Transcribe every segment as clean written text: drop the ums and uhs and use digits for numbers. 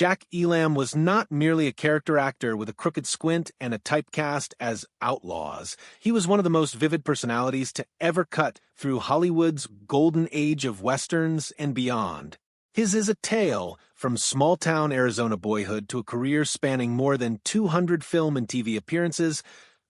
Jack Elam was not merely a character actor with a crooked squint and a typecast as outlaws. He was one of the most vivid personalities to ever cut through Hollywood's golden age of westerns and beyond. His is a tale from small-town Arizona boyhood to a career spanning more than 200 film and TV appearances,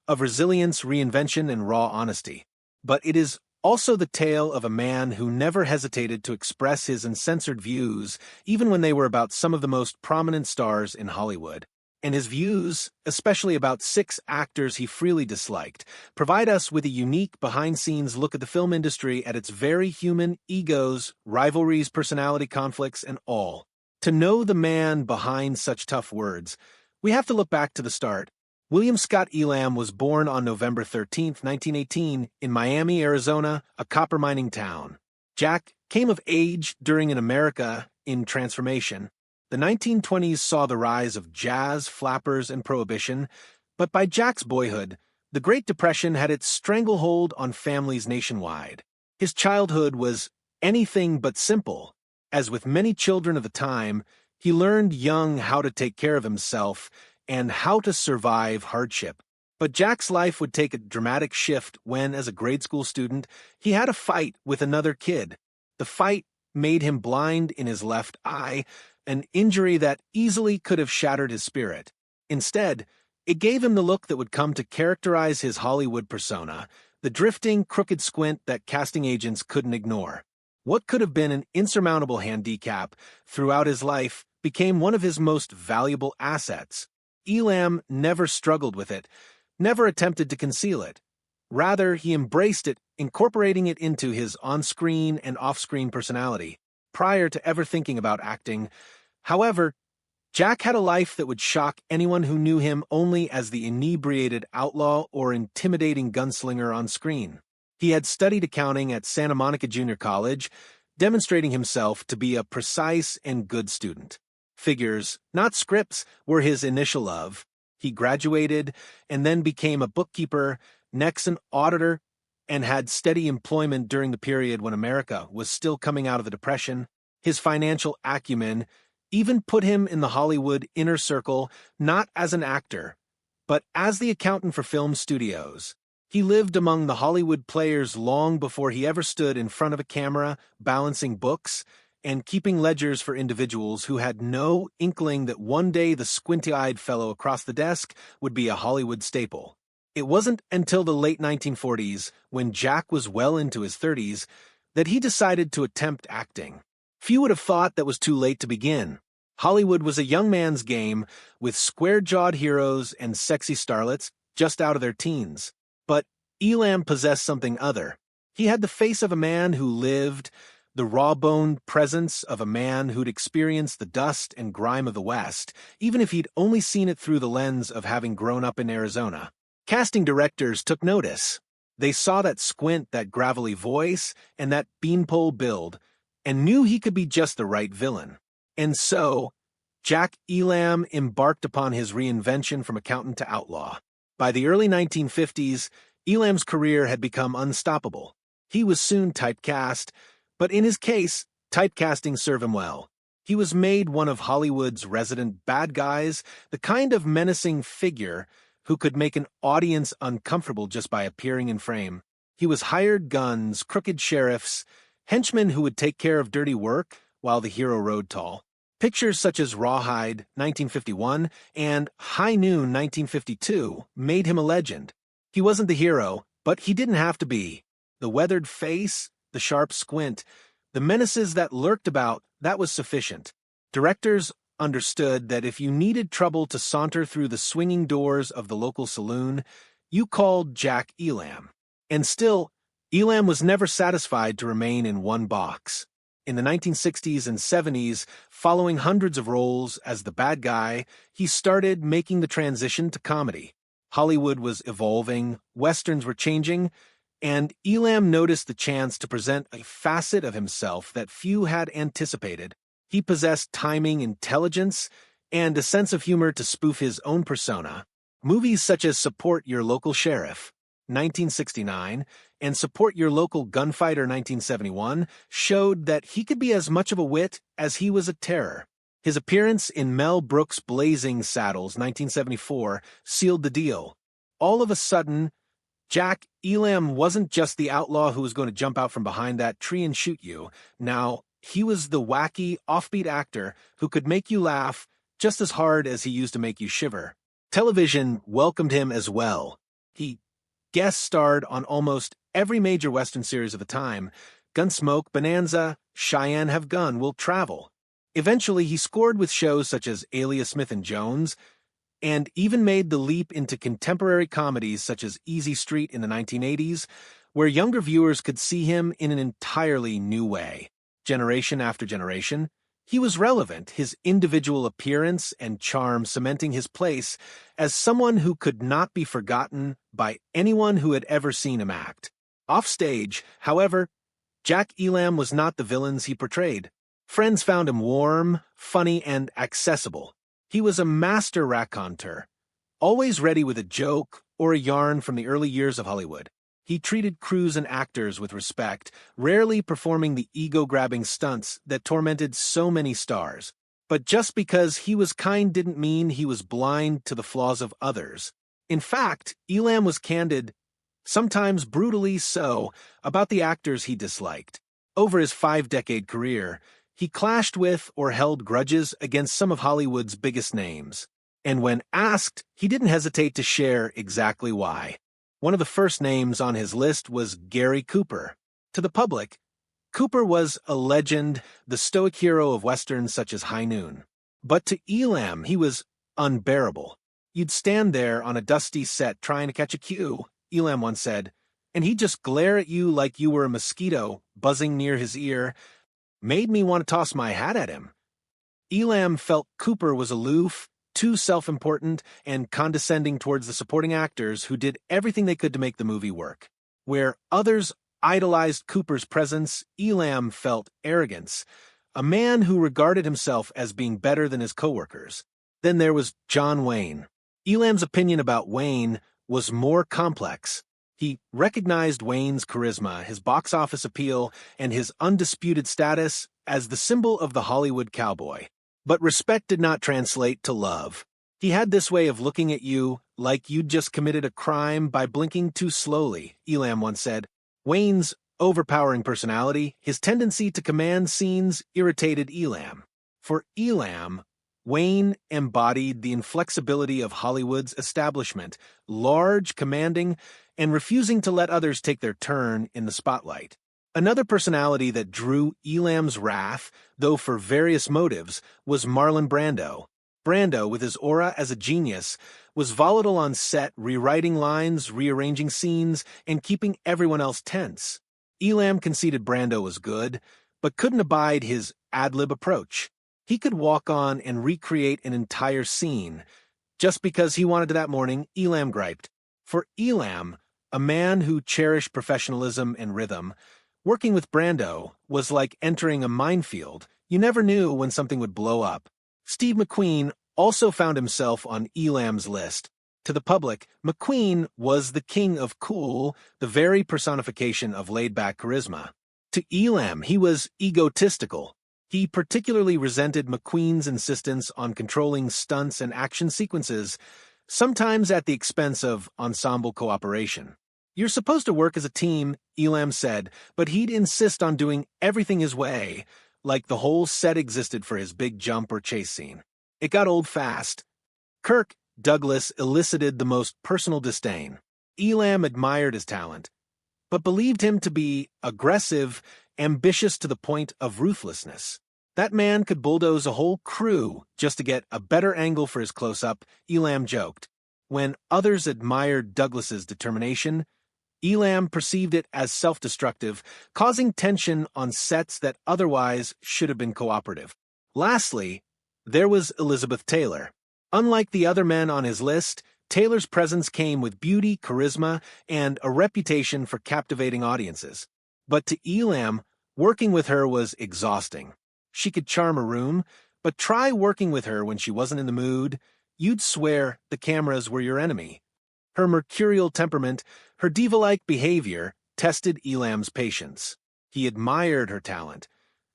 of resilience, reinvention, and raw honesty. But it is also the tale of a man who never hesitated to express his uncensored views, even when they were about some of the most prominent stars in Hollywood. And his views, especially about 6 actors he freely disliked, provide us with a unique behind-scenes look at the film industry at its very human egos, rivalries, personality conflicts, and all. To know the man behind such tough words, we have to look back to the start. William Scott Elam was born on November 13, 1918, in Miami, Arizona, a copper mining town. Jack came of age during an America in transformation. The 1920s saw the rise of jazz, flappers, and prohibition, but by Jack's boyhood, the Great Depression had its stranglehold on families nationwide. His childhood was anything but simple. As with many children of the time, he learned young how to take care of himself and how to survive hardship. But Jack's life would take a dramatic shift when, as a grade school student, he had a fight with another kid. The fight made him blind in his left eye, an injury that easily could have shattered his spirit. Instead, it gave him the look that would come to characterize his Hollywood persona, the drifting, crooked squint that casting agents couldn't ignore. What could have been an insurmountable handicap throughout his life became one of his most valuable assets. Elam never struggled with it, never attempted to conceal it. Rather, he embraced it, incorporating it into his on-screen and off-screen personality, prior to ever thinking about acting. However, Jack had a life that would shock anyone who knew him only as the inebriated outlaw or intimidating gunslinger on screen. He had studied accounting at Santa Monica Junior College, demonstrating himself to be a precise and good student. Figures, not scripts, were his initial love. He graduated and then became a bookkeeper, next an auditor, and had steady employment during the period when America was still coming out of the Depression. His financial acumen even put him in the Hollywood inner circle, not as an actor, but as the accountant for film studios. He lived among the Hollywood players long before he ever stood in front of a camera, balancing books and keeping ledgers for individuals who had no inkling that one day the squinty-eyed fellow across the desk would be a Hollywood staple. It wasn't until the late 1940s, when Jack was well into his 30s, that he decided to attempt acting. Few would have thought that was too late to begin. Hollywood was a young man's game, with square-jawed heroes and sexy starlets just out of their teens. But Elam possessed something other. He had the face of a man who lived, the raw-boned presence of a man who'd experienced the dust and grime of the West, even if he'd only seen it through the lens of having grown up in Arizona. Casting directors took notice. They saw that squint, that gravelly voice, and that beanpole build, and knew he could be just the right villain. And so, Jack Elam embarked upon his reinvention from accountant to outlaw. By the early 1950s, Elam's career had become unstoppable. He was soon typecast, but in his case, typecasting served him well. He was made one of Hollywood's resident bad guys, the kind of menacing figure who could make an audience uncomfortable just by appearing in frame. He was hired guns, crooked sheriffs, henchmen who would take care of dirty work while the hero rode tall. Pictures such as Rawhide, 1951, and High Noon, 1952, made him a legend. He wasn't the hero, but he didn't have to be. The weathered face, the sharp squint, the menaces that lurked about, that was sufficient. Directors understood that if you needed trouble to saunter through the swinging doors of the local saloon, you called Jack Elam. And still, Elam was never satisfied to remain in one box. In the 1960s and 70s, following hundreds of roles as the bad guy, he started making the transition to comedy. Hollywood was evolving, westerns were changing, and Elam noticed the chance to present a facet of himself that few had anticipated. He possessed timing, intelligence, and a sense of humor to spoof his own persona. Movies such as Support Your Local Sheriff, 1969, and Support Your Local Gunfighter, 1971, showed that he could be as much of a wit as he was a terror. His appearance in Mel Brooks' Blazing Saddles, 1974, sealed the deal. All of a sudden, Jack Elam wasn't just the outlaw who was going to jump out from behind that tree and shoot you. Now, he was the wacky, offbeat actor who could make you laugh just as hard as he used to make you shiver. Television welcomed him as well. He guest starred on almost every major Western series of the time: Gunsmoke, Bonanza, Cheyenne Have Gun, Will Travel. Eventually, he scored with shows such as Alias Smith and Jones, and even made the leap into contemporary comedies such as Easy Street in the 1980s, where younger viewers could see him in an entirely new way. Generation after generation, he was relevant, his individual appearance and charm cementing his place as someone who could not be forgotten by anyone who had ever seen him act. Offstage, however, Jack Elam was not the villains he portrayed. Friends found him warm, funny, and accessible. He was a master raconteur, always ready with a joke or a yarn from the early years of Hollywood. He treated crews and actors with respect, rarely performing the ego-grabbing stunts that tormented so many stars. But just because he was kind didn't mean he was blind to the flaws of others. In fact, Elam was candid, sometimes brutally so, about the actors he disliked. Over his 5-decade career, he clashed with or held grudges against some of Hollywood's biggest names. And when asked, he didn't hesitate to share exactly why. One of the first names on his list was Gary Cooper. To the public, Cooper was a legend, the stoic hero of westerns such as High Noon. But to Elam, he was unbearable. You'd stand there on a dusty set trying to catch a cue, Elam once said, and he'd just glare at you like you were a mosquito buzzing near his ear. Made me want to toss my hat at him. Elam felt Cooper was aloof, too self-important, and condescending towards the supporting actors who did everything they could to make the movie work. Where others idolized Cooper's presence, Elam felt arrogance, a man who regarded himself as being better than his coworkers. Then there was John Wayne. Elam's opinion about Wayne was more complex. He recognized Wayne's charisma, his box office appeal, and his undisputed status as the symbol of the Hollywood cowboy. But respect did not translate to love. He had this way of looking at you like you'd just committed a crime by blinking too slowly, Elam once said. Wayne's overpowering personality, his tendency to command scenes, irritated Elam. For Elam, Wayne embodied the inflexibility of Hollywood's establishment, large, commanding, and refusing to let others take their turn in the spotlight. Another personality that drew Elam's wrath, though for various motives, was Marlon Brando. Brando, with his aura as a genius, was volatile on set, rewriting lines, rearranging scenes, and keeping everyone else tense. Elam conceded Brando was good, but couldn't abide his ad-lib approach. He could walk on and recreate an entire scene. Just because he wanted to that morning, Elam griped. For Elam, a man who cherished professionalism and rhythm, working with Brando was like entering a minefield. You never knew when something would blow up. Steve McQueen also found himself on Elam's list. To the public, McQueen was the king of cool, the very personification of laid-back charisma. To Elam, he was egotistical. He particularly resented McQueen's insistence on controlling stunts and action sequences, sometimes at the expense of ensemble cooperation. You're supposed to work as a team, Elam said, but he'd insist on doing everything his way, like the whole set existed for his big jump or chase scene. It got old fast. Kirk Douglas elicited the most personal disdain. Elam admired his talent, but believed him to be aggressive, ambitious to the point of ruthlessness. That man could bulldoze a whole crew just to get a better angle for his close-up, Elam joked. When others admired Douglas's determination, Elam perceived it as self-destructive, causing tension on sets that otherwise should have been cooperative. Lastly, there was Elizabeth Taylor. Unlike the other men on his list, Taylor's presence came with beauty, charisma, and a reputation for captivating audiences. But to Elam, working with her was exhausting. She could charm a room, but try working with her when she wasn't in the mood. You'd swear the cameras were your enemy. Her mercurial temperament, her diva-like behavior, tested Elam's patience. He admired her talent,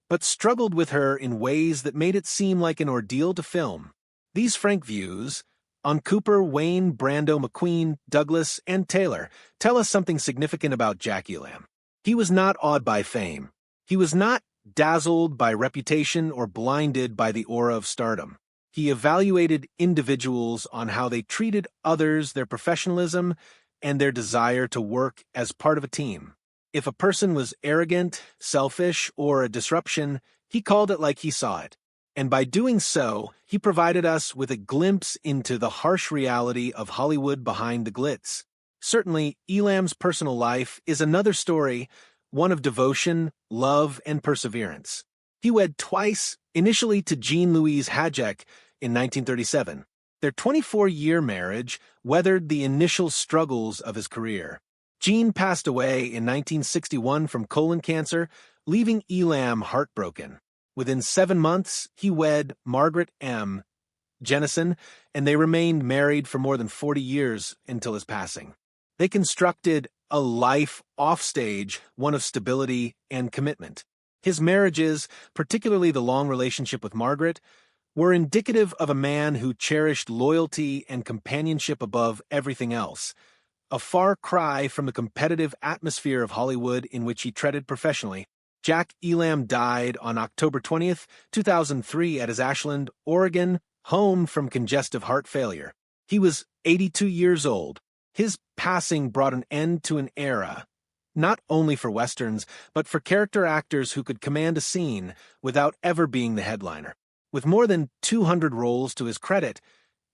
but struggled with her in ways that made it seem like an ordeal to film. These frank views on Cooper, Wayne, Brando, McQueen, Douglas, and Taylor tell us something significant about Jack Elam. He was not awed by fame. He was not dazzled by reputation or blinded by the aura of stardom. He evaluated individuals on how they treated others, their professionalism, and their desire to work as part of a team. If a person was arrogant, selfish, or a disruption, he called it like he saw it. And by doing so, he provided us with a glimpse into the harsh reality of Hollywood behind the glitz. Certainly, Elam's personal life is another story, one of devotion, love, and perseverance. He wed twice, initially to Jean Louise Hajek in 1937. Their 24-year marriage weathered the initial struggles of his career. Jean passed away in 1961 from colon cancer, leaving Elam heartbroken. Within 7 months, he wed Margaret M. Jennison, and they remained married for more than 40 years until his passing. They constructed a life offstage, one of stability and commitment. His marriages, particularly the long relationship with Margaret, were indicative of a man who cherished loyalty and companionship above everything else, a far cry from the competitive atmosphere of Hollywood in which he treaded professionally. Jack Elam died on October 20th, 2003 at his Ashland, Oregon, home from congestive heart failure. He was 82 years old. His passing brought an end to an era, not only for Westerns, but for character actors who could command a scene without ever being the headliner. With more than 200 roles to his credit,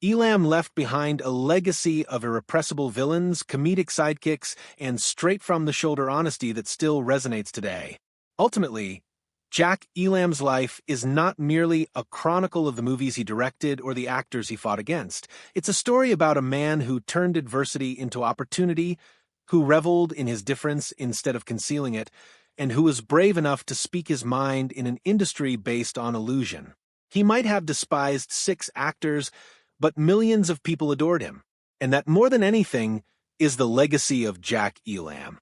Elam left behind a legacy of irrepressible villains, comedic sidekicks, and straight-from-the-shoulder honesty that still resonates today. Ultimately, Jack Elam's life is not merely a chronicle of the movies he directed or the actors he fought against. It's a story about a man who turned adversity into opportunity, who reveled in his difference instead of concealing it, and who was brave enough to speak his mind in an industry based on illusion. He might have despised 6 actors, but millions of people adored him. And that more than anything is the legacy of Jack Elam.